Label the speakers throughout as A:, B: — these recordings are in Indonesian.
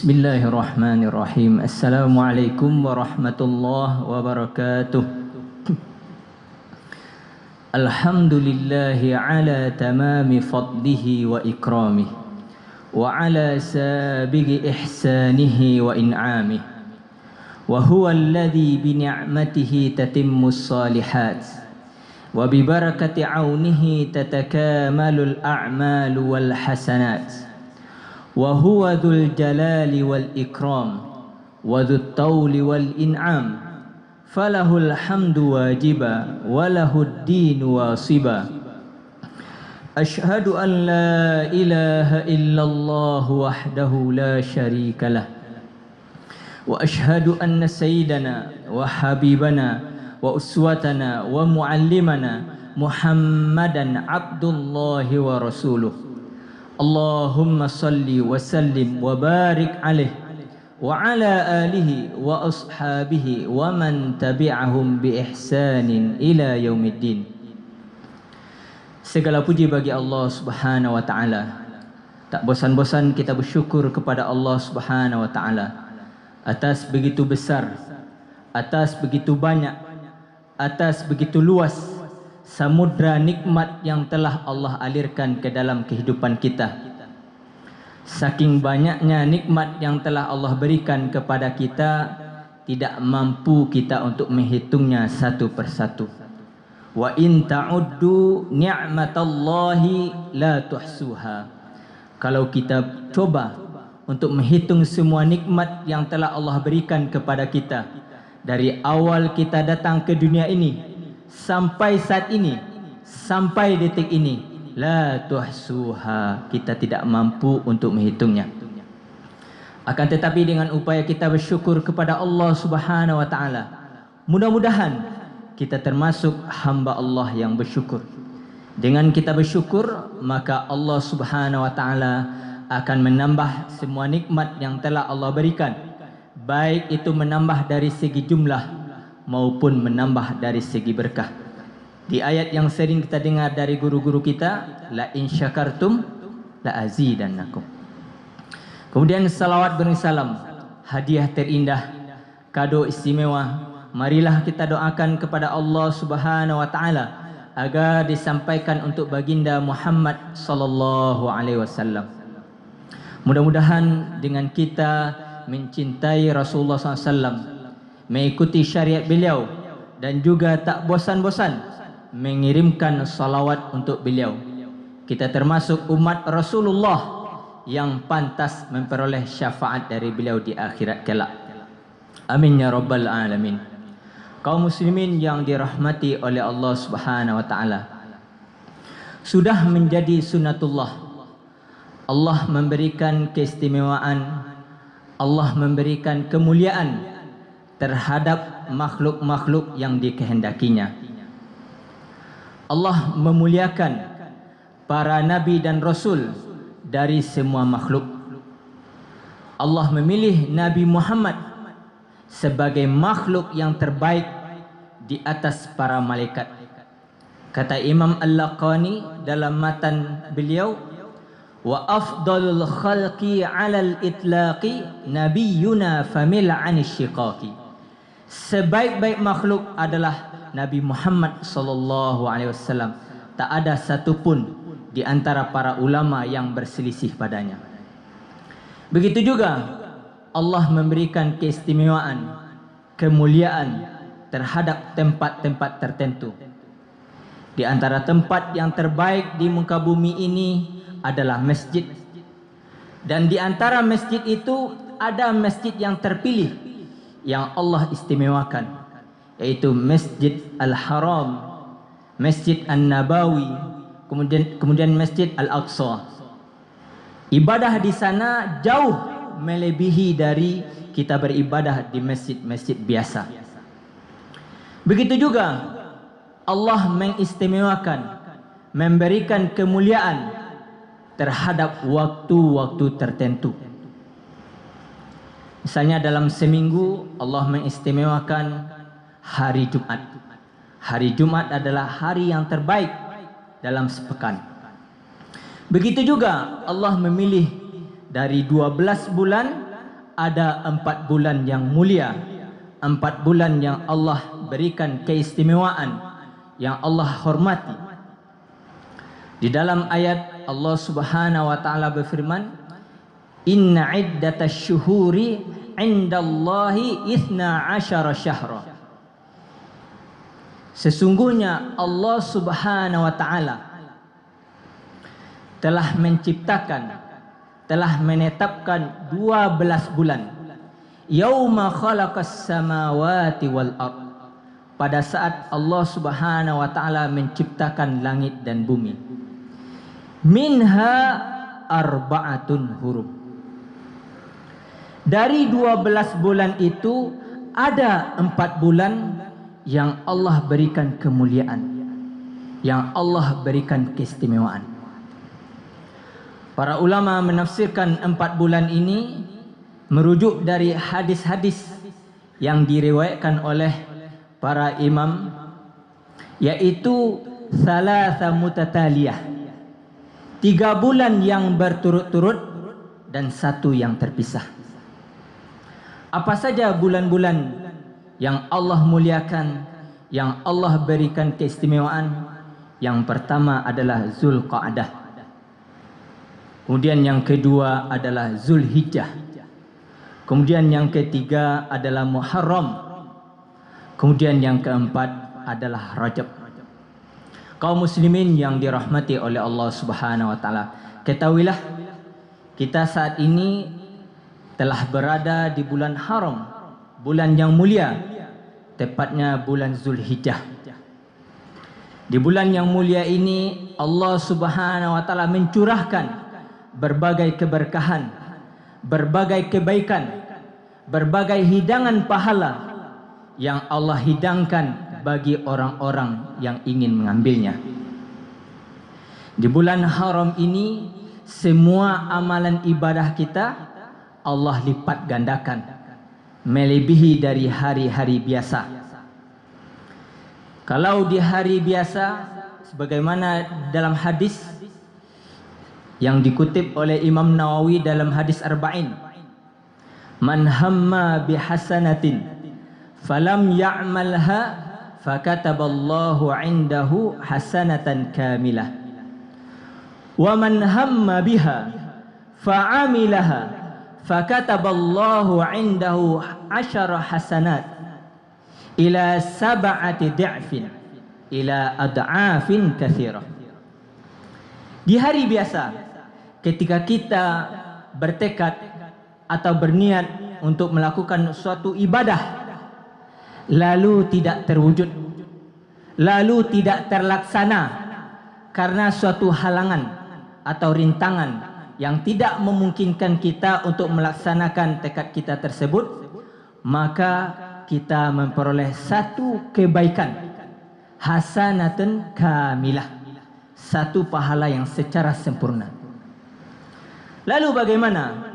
A: Bismillahirrahmanirrahim. Assalamualaikum warahmatullahi wabarakatuh. Alhamdulillahi ala tamami fadlihi wa ikramih wa ala sabigi ihsanihi wa in'amih wa huwa alladhi bi ni'matihi tatimmus salihat wa bi barakati aunihi tatakamalul a'malu wal hasanat wa huwa dzul jalali wal ikram wa dzut tauli wal in'am falahul hamdu wajiba wa lahud dinu wasiba asyhadu an la ilaha illallah wahdahu la syarika lah wa asyhadu anna sayyidana wa habibana wa uswatana wa muallimana Muhammadan abdullahi wa rasuluh. Allahumma salli wa sallim wa barik alaih wa ala alihi wa ashabihi wa man tabi'ahum bi ihsanin ila yaumiddin. Segala puji bagi Allah Subhanahu wa taala. Tak bosan-bosan kita bersyukur kepada Allah Subhanahu wa taala atas begitu besar, atas begitu banyak, atas begitu luas samudra nikmat yang telah Allah alirkan ke dalam kehidupan kita. Saking banyaknya nikmat yang telah Allah berikan kepada kita, tidak mampu kita untuk menghitungnya satu persatu. Wa in ta'uddu ni'matallahi la tuhsuha. Kalau kita coba untuk menghitung semua nikmat yang telah Allah berikan kepada kita, dari awal kita datang ke dunia ini sampai saat ini, sampai detik ini, la tuhsuha, kita tidak mampu untuk menghitungnya. Akan tetapi dengan upaya kita bersyukur kepada Allah Subhanahu wa taala, mudah-mudahan kita termasuk hamba Allah yang bersyukur. Dengan kita bersyukur, maka Allah Subhanahu wa taala akan menambah semua nikmat yang telah Allah berikan, baik itu menambah dari segi jumlah maupun menambah dari segi berkah. Di ayat yang sering kita dengar dari guru-guru kita, la in syakartum la azidannakum. Kemudian salawat berisalam, hadiah terindah, kado istimewa. Marilah kita doakan kepada Allah Subhanahu wa taala agar disampaikan untuk baginda Muhammad sallallahu alaihi wasallam. Mudah-mudahan dengan kita mencintai Rasulullah SAW, mengikuti syariat beliau, dan juga tak bosan-bosan mengirimkan salawat untuk beliau, kita termasuk umat Rasulullah yang pantas memperoleh syafaat dari beliau di akhirat kelak. Amin ya rabbal alamin. Kaum muslimin yang dirahmati oleh Allah Subhanahu wa taala, sudah menjadi sunnatullah Allah memberikan keistimewaan, Allah memberikan kemuliaan terhadap makhluk-makhluk yang dikehendakinya. Allah memuliakan para nabi dan rasul dari semua makhluk. Allah memilih Nabi Muhammad sebagai makhluk yang terbaik di atas para malaikat. Kata Imam Al-Laqani dalam matan beliau, wa afdalul khalqi 'alal itlaqi nabiyyuna famil 'anil syiqaqi. Sebaik-baik makhluk adalah Nabi Muhammad sallallahu alaihi wasallam. Tak ada satupun di antara para ulama yang berselisih padanya. Begitu juga Allah memberikan keistimewaan, kemuliaan terhadap tempat-tempat tertentu. Di antara tempat yang terbaik di muka bumi ini adalah masjid. Dan di antara masjid itu ada masjid yang terpilih yang Allah istimewakan, yaitu Masjid Al-Haram, Masjid An-Nabawi, kemudian Masjid Al-Aqsa. Ibadah di sana jauh melebihi dari kita beribadah di masjid-masjid biasa. Begitu juga Allah mengistimewakan, memberikan kemuliaan terhadap waktu-waktu tertentu. Misalnya dalam seminggu Allah mengistimewakan hari Jumat. Hari Jumat adalah hari yang terbaik dalam sepekan. Begitu juga Allah memilih dari 12 bulan ada 4 bulan yang mulia, 4 bulan yang Allah berikan keistimewaan, yang Allah hormati. Di dalam ayat Allah Subhanahu wa taala berfirman, "Inna iddatasy syuhuri 'indallahi 12 syahra." Sesungguhnya Allah Subhanahu wa taala telah menciptakan, telah menetapkan 12 bulan. Yauma khalaqas samawati wal ard. Pada saat Allah Subhanahu wa taala menciptakan langit dan bumi. Minha arba'atun hurum. Dari 12 bulan itu ada 4 bulan yang Allah berikan kemuliaan, yang Allah berikan keistimewaan. Para ulama menafsirkan 4 bulan ini merujuk dari hadis-hadis yang diriwayatkan oleh para imam, yaitu salasa mutataliyah, 3 bulan yang berturut-turut dan 1 yang terpisah. Apa saja bulan-bulan yang Allah muliakan, yang Allah berikan keistimewaan? Yang pertama adalah Zulqa'dah. Kemudian yang kedua adalah Zulhijjah. Kemudian yang ketiga adalah Muharram. Kemudian yang keempat adalah Rajab. Kaum muslimin yang dirahmati oleh Allah Subhanahu wa taala, ketahuilah kita saat ini telah berada di bulan haram, bulan yang mulia, tepatnya bulan Zulhijjah. Di bulan yang mulia ini Allah Subhanahu wa taala mencurahkan berbagai keberkahan, berbagai kebaikan, berbagai hidangan pahala yang Allah hidangkan bagi orang-orang yang ingin mengambilnya. Di bulan haram ini semua amalan ibadah kita Allah lipat gandakan, melebihi dari hari-hari biasa. Kalau di hari biasa, sebagaimana dalam hadis yang dikutip oleh Imam Nawawi dalam hadis Arba'in, "Man hamma bihasanatin falam ya'malha fakataballahu 'indahu hasanatan kamilah wa man hamma biha fa'amilaha fakataballahu 'indahu 10 hasanat ila 7 di'fin ila ad'afin katsirah." Di hari biasa, ketika kita bertekad atau berniat untuk melakukan suatu ibadah lalu tidak terwujud, lalu tidak terlaksana karena suatu halangan atau rintangan yang tidak memungkinkan kita untuk melaksanakan tekad kita tersebut, maka kita memperoleh 1 kebaikan, hasanatun kamilah, 1 pahala yang secara sempurna. Lalu bagaimana?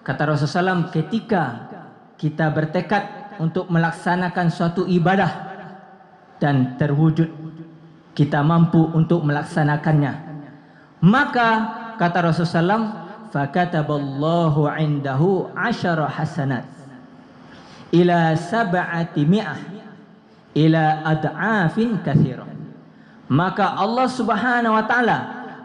A: Kata Rasulullah SAW, ketika kita bertekad untuk melaksanakan suatu ibadah dan terwujud, kita mampu untuk melaksanakannya, maka kata Rasulullah SAW, fakataballahu 'indahu 10 hasanat ila 700 ila ad'afin katsirah. Maka Allah Subhanahu wa taala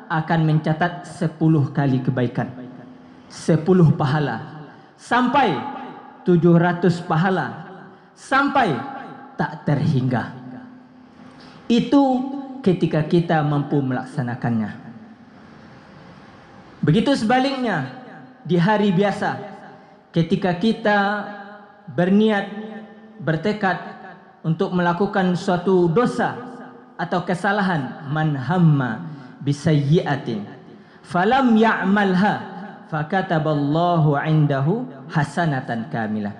A: akan mencatat 10 kali kebaikan, 10 pahala, sampai 700 pahala, sampai tak terhingga. Itu ketika kita mampu melaksanakannya. Begitu sebaliknya di hari biasa, ketika kita berniat, bertekad untuk melakukan suatu dosa atau kesalahan, man hamma bisayyi'atin falam ya'malha fakataballahu 'indahu hasanatan kamilah.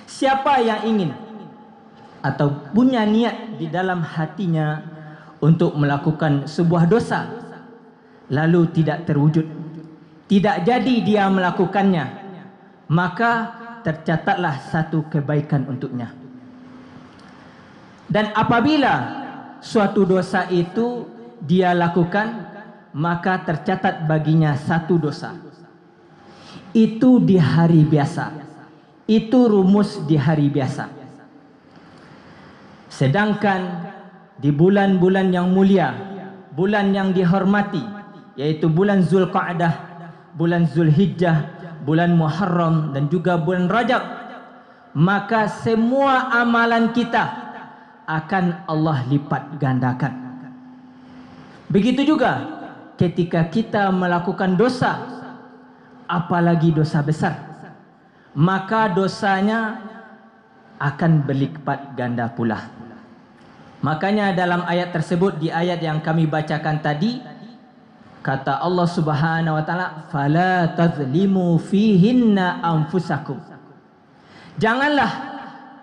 A: Siapa yang ingin atau punya niat di dalam hatinya untuk melakukan sebuah dosa lalu tidak terwujud, tidak jadi dia melakukannya, maka tercatatlah 1 kebaikan untuknya. Dan apabila suatu dosa itu dia lakukan, maka tercatat baginya 1 dosa. Itu di hari biasa. Itu rumus di hari biasa. Sedangkan di bulan-bulan yang mulia, bulan yang dihormati, yaitu bulan Zulqa'dah, bulan Zulhijjah, bulan Muharram dan juga bulan Rajab, maka semua amalan kita akan Allah lipat gandakan. Begitu juga ketika kita melakukan dosa, apalagi dosa besar, maka dosanya akan berlipat ganda pula. Makanya dalam ayat tersebut, di ayat yang kami bacakan tadi, kata Allah Subhanahu wa taala, "Fala tazlimu fihinna anfusakum." Janganlah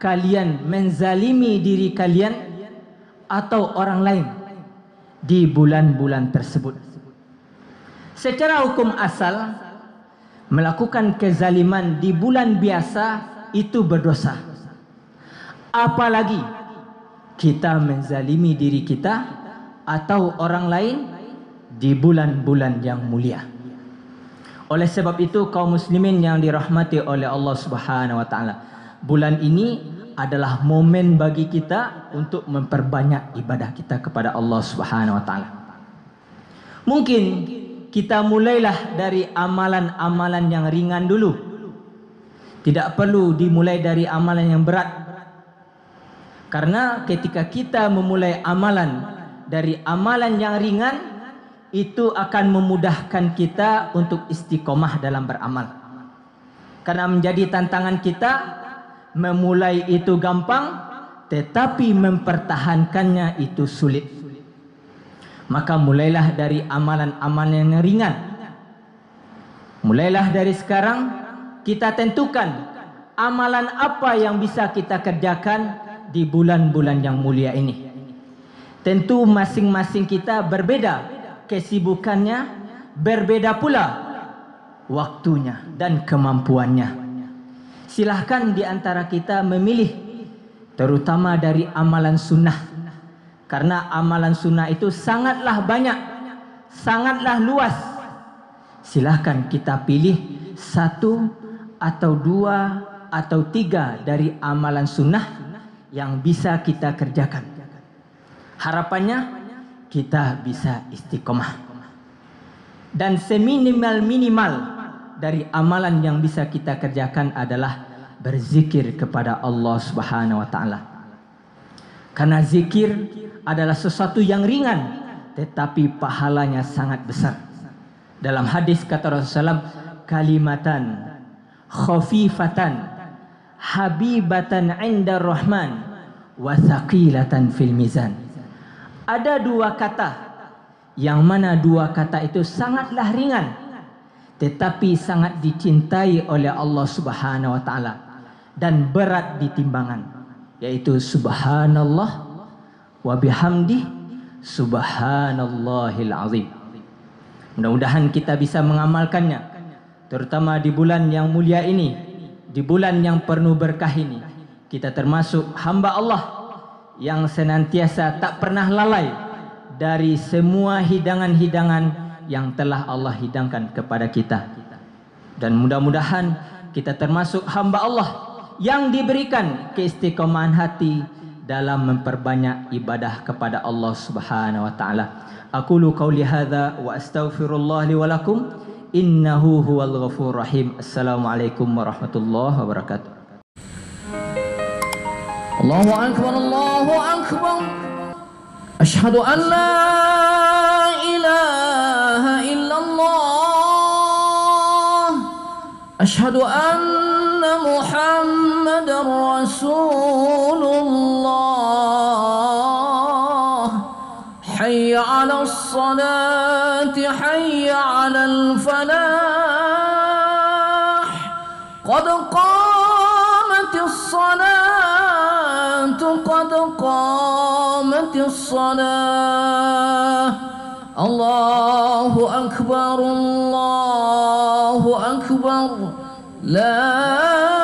A: kalian menzalimi diri kalian atau orang lain di bulan-bulan tersebut. Secara hukum asal, melakukan kezaliman di bulan biasa itu berdosa. Apalagi kita menzalimi diri kita atau orang lain di bulan-bulan yang mulia. Oleh sebab itu, kaum muslimin yang dirahmati oleh Allah Subhanahu wa taala, bulan ini adalah momen bagi kita untuk memperbanyak ibadah kita kepada Allah Subhanahu wa taala. Mungkin kita mulailah dari amalan-amalan yang ringan dulu. Tidak perlu dimulai dari amalan yang berat. Karena ketika kita memulai amalan dari amalan yang ringan, itu akan memudahkan kita untuk istiqomah dalam beramal. Karena menjadi tantangan kita, memulai itu gampang, tetapi mempertahankannya itu sulit. Maka mulailah dari amalan-amalan yang ringan. Mulailah dari sekarang, kita tentukan amalan apa yang bisa kita kerjakan di bulan-bulan yang mulia ini. Tentu masing-masing kita berbeda kesibukannya, berbeda pula waktunya dan kemampuannya. Silahkan di antara kita memilih, terutama dari amalan sunnah. Karena amalan sunnah itu sangatlah banyak, sangatlah luas. Silahkan kita pilih satu atau dua atau tiga dari amalan sunnah yang bisa kita kerjakan. Harapannya kita bisa istiqomah. Dan seminimal-minimal dari amalan yang bisa kita kerjakan adalah berzikir kepada Allah Subhanahu wa taala. Karena zikir adalah sesuatu yang ringan, tetapi pahalanya sangat besar. Dalam hadis kata Rasulullah, kalimatan khafifatan habibatan 'inda rahman wa thaqilatan fil mizan. Ada dua kata, yang mana dua kata itu sangatlah ringan, tetapi sangat dicintai oleh Allah Subhanahu wa taala dan berat di timbangan, yaitu subhanallah wa bihamdi subhanallahil azim. Mudah-mudahan kita bisa mengamalkannya, terutama di bulan yang mulia ini, di bulan yang penuh berkah ini. Kita termasuk hamba Allah yang senantiasa tak pernah lalai dari semua hidangan-hidangan yang telah Allah hidangkan kepada kita. Dan mudah-mudahan kita termasuk hamba Allah yang diberikan keistiqomahan hati dalam memperbanyak ibadah kepada Allah Subhanahu wa taala. Aqulu qauli hadza wa astaghfirullah li wa lakum innahu huwal ghafurur rahim. Assalamualaikum warahmatullahi wabarakatuh.
B: Allahu akbar, Allahu akbar. Asyhadu an la ilaha illallah. Asyhadu anna Muhammadar Rasulullah. Hayya 'alas salati, hayya 'alal falah. Qad qamatis salatu, qad qamatis salah. Allahu akbar, Allahu akbar. La